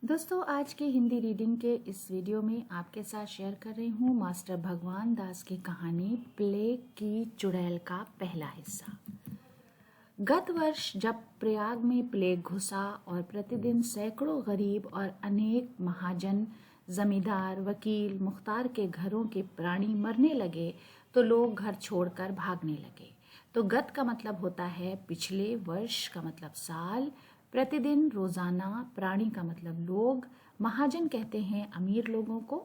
दोस्तों, आज के हिंदी रीडिंग के इस वीडियो में आपके साथ शेयर कर रही हूँ मास्टर भगवान दास की कहानी प्लेग की चुड़ैल का पहला हिस्सा। गत वर्ष जब प्रयाग में प्लेग घुसा और प्रतिदिन सैकड़ों गरीब और अनेक महाजन, जमींदार, वकील, मुख्तार के घरों के प्राणी मरने लगे तो लोग घर छोड़कर भागने लगे। तो गत का मतलब होता है पिछले, वर्ष का मतलब साल, प्रतिदिन, रोजाना, प्राणी का मतलब लोग, महाजन कहते हैं अमीर लोगों को।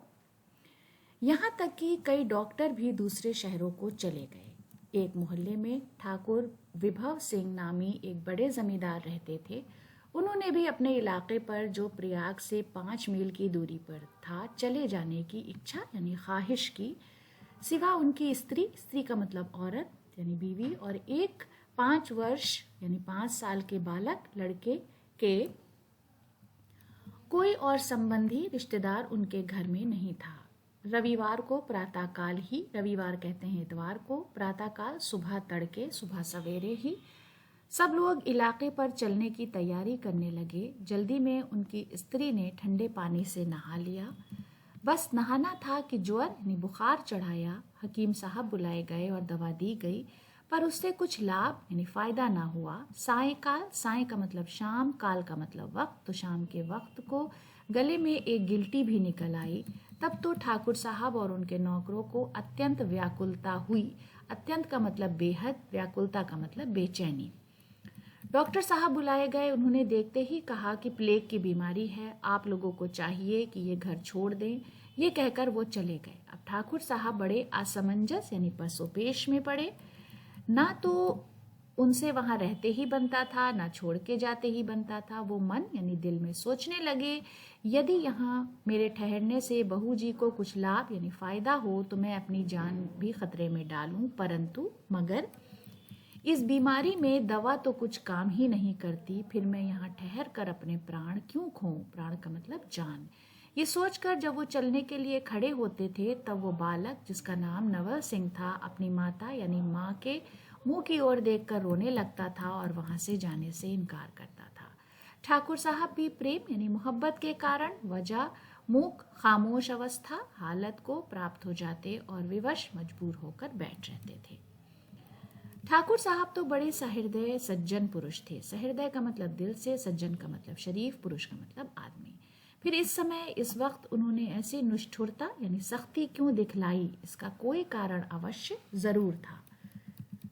यहाँ तक कि कई डॉक्टर भी दूसरे शहरों को चले गए। एक मोहल्ले में ठाकुर विभव सिंह नामी एक बड़े जमींदार रहते थे। उन्होंने भी अपने इलाके पर, जो प्रयाग से 5 मील की दूरी पर था, चले जाने की इच्छा यानी ख्वाहिश की। सिवा उनकी स्त्री का मतलब औरत यानी बीवी, और एक 5 वर्ष यानी 5 साल के बालक लड़के के कोई और संबंधी रिश्तेदार उनके घर में नहीं था। रविवार को प्रातःकाल ही, रविवार कहते हैं इतवार को, प्रातःकाल सुबह तड़के, सुबह सवेरे ही सब लोग इलाके पर चलने की तैयारी करने लगे। जल्दी में उनकी स्त्री ने ठंडे पानी से नहा लिया। बस नहाना था कि ज्वर यानी बुखार चढ़ाया। हकीम साहब बुलाए गए और दवा दी गई, पर उससे कुछ लाभ यानी फायदा ना हुआ। सायंकाल, साय का मतलब शाम, काल का मतलब वक्त, तो शाम के वक्त को गले में एक गिल्टी भी निकल आई। तब तो ठाकुर साहब और उनके नौकरों को अत्यंत व्याकुलता हुई। अत्यंत का मतलब बेहद, व्याकुलता का मतलब बेचैनी। डॉक्टर साहब बुलाए गए। उन्होंने देखते ही कहा कि प्लेग की बीमारी है, आप लोगों को चाहिए कि ये घर छोड़ दें। ये कहकर वो चले गए। अब ठाकुर साहब बड़े असमंजस यानी पसोपेश में पड़े। ना तो उनसे वहां रहते ही बनता था, ना छोड़ के जाते ही बनता था। वो मन यानी दिल में सोचने लगे, यदि यहाँ मेरे ठहरने से बहू जी को कुछ लाभ यानी फायदा हो तो मैं अपनी जान भी खतरे में डालूं, परंतु मगर इस बीमारी में दवा तो कुछ काम ही नहीं करती, फिर मैं यहाँ ठहर कर अपने प्राण क्यों खोऊं। प्राण का मतलब जान। ये सोचकर जब वो चलने के लिए खड़े होते थे, तब वो बालक, जिसका नाम नवल सिंह था, अपनी माता यानी माँ के मुंह की ओर देखकर रोने लगता था और वहां से जाने से इनकार करता था। ठाकुर साहब भी प्रेम यानी मोहब्बत के कारण वजह मूक खामोश अवस्था हालत को प्राप्त हो जाते और विवश मजबूर होकर बैठ रहते थे। ठाकुर साहब तो बड़े सहृदय सज्जन पुरुष थे। सहृदय का मतलब दिल से, सज्जन का मतलब शरीफ, पुरुष का मतलब आदमी। फिर इस समय, इस वक्त उन्होंने ऐसी निष्ठुरता यानी सख्ती क्यों दिखलाई, इसका कोई कारण अवश्य जरूर था,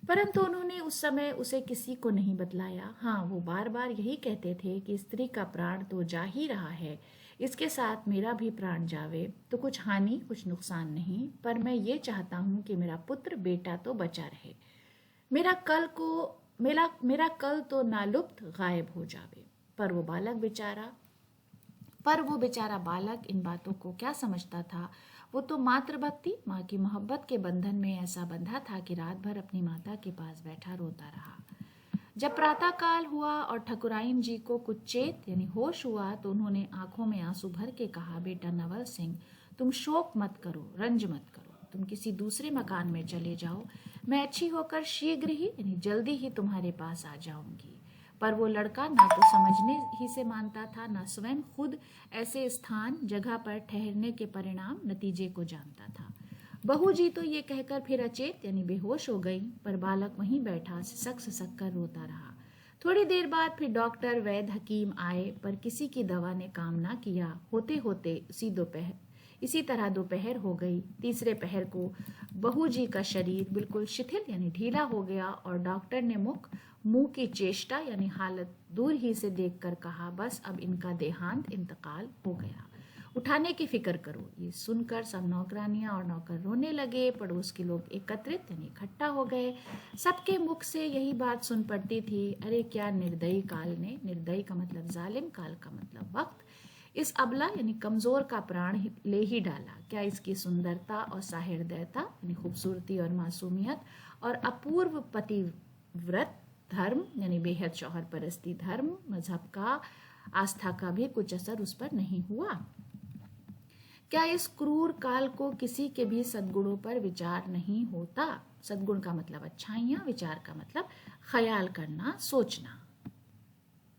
परंतु उन्होंने उस समय उसे किसी को नहीं बतलाया। हाँ, वो बार बार यही कहते थे कि स्त्री का प्राण तो जा ही रहा है, इसके साथ मेरा भी प्राण जावे तो कुछ हानि, कुछ नुकसान नहीं, पर मैं ये चाहता हूँ कि मेरा पुत्र बेटा तो बचा रहे, मेरा कल तो नालुप्त गायब हो जावे। पर वो बेचारा बालक इन बातों को क्या समझता था। वो तो मातृभक्ति, माँ की मोहब्बत के बंधन में ऐसा बंधा था कि रात भर अपनी माता के पास बैठा रोता रहा। जब प्रातःकाल हुआ और ठकुराइन जी को कुछ चेत यानी होश हुआ, तो उन्होंने आंखों में आंसू भर के कहा, बेटा नवल सिंह, तुम शोक मत करो, रंज मत करो, तुम किसी दूसरे मकान में चले जाओ, मैं अच्छी होकर शीघ्र ही यानी जल्दी ही तुम्हारे पास आ जाऊंगी। पर वो लड़का ना तो समझने ही से मानता था, ना स्वयं खुद ऐसे स्थान, जगह पर ठहरने के परिणाम, नतीजे को जानता था। बहू जी तो ये कहकर फिर अचेत यानी बेहोश हो गई, पर बालक वहीं बैठा सिसक सिसक कर रोता रहा। थोड़ी देर बाद फिर डॉक्टर, वैद्य, हकीम आए, पर किसी की दवा ने काम ना किया। होते होते इसी तरह दोपहर हो गई। तीसरे पहर को बहू जी का शरीर बिल्कुल शिथिल यानी ढीला हो गया और डॉक्टर ने मुंह की चेष्टा यानी हालत दूर ही से देखकर कहा, बस अब इनका देहांत, इंतकाल हो गया, उठाने की फिक्र करो। ये सुनकर सब नौकरानियां और नौकर रोने लगे। पड़ोस के लोग एकत्रित यानी इकट्ठा हो गए। सबके मुख से यही बात सुन पड़ती थी, अरे क्या निर्दयी काल ने, निर्दयी का मतलब जालिम, काल का मतलब वक्त, इस अबला यानी कमजोर का प्राण ले ही डाला। क्या इसकी सुंदरता और सहृदयता यानी खूबसूरती और मासूमियत और अपूर्व पतिव्रत धर्म यानी बेहद शौहर परस्ती धर्म, मजहब का, आस्था का भी कुछ असर उस पर नहीं हुआ? क्या इस क्रूर काल को किसी के भी सद्गुणों पर विचार नहीं होता? सद्गुण का मतलब अच्छाइयां, विचार का मतलब ख्याल करना, सोचना।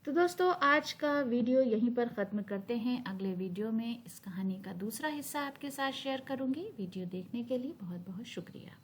तो दोस्तों आज का वीडियो यहीं पर ख़त्म करते हैं। अगले वीडियो में इस कहानी का दूसरा हिस्सा आपके साथ शेयर करूंगी। वीडियो देखने के लिए बहुत बहुत शुक्रिया।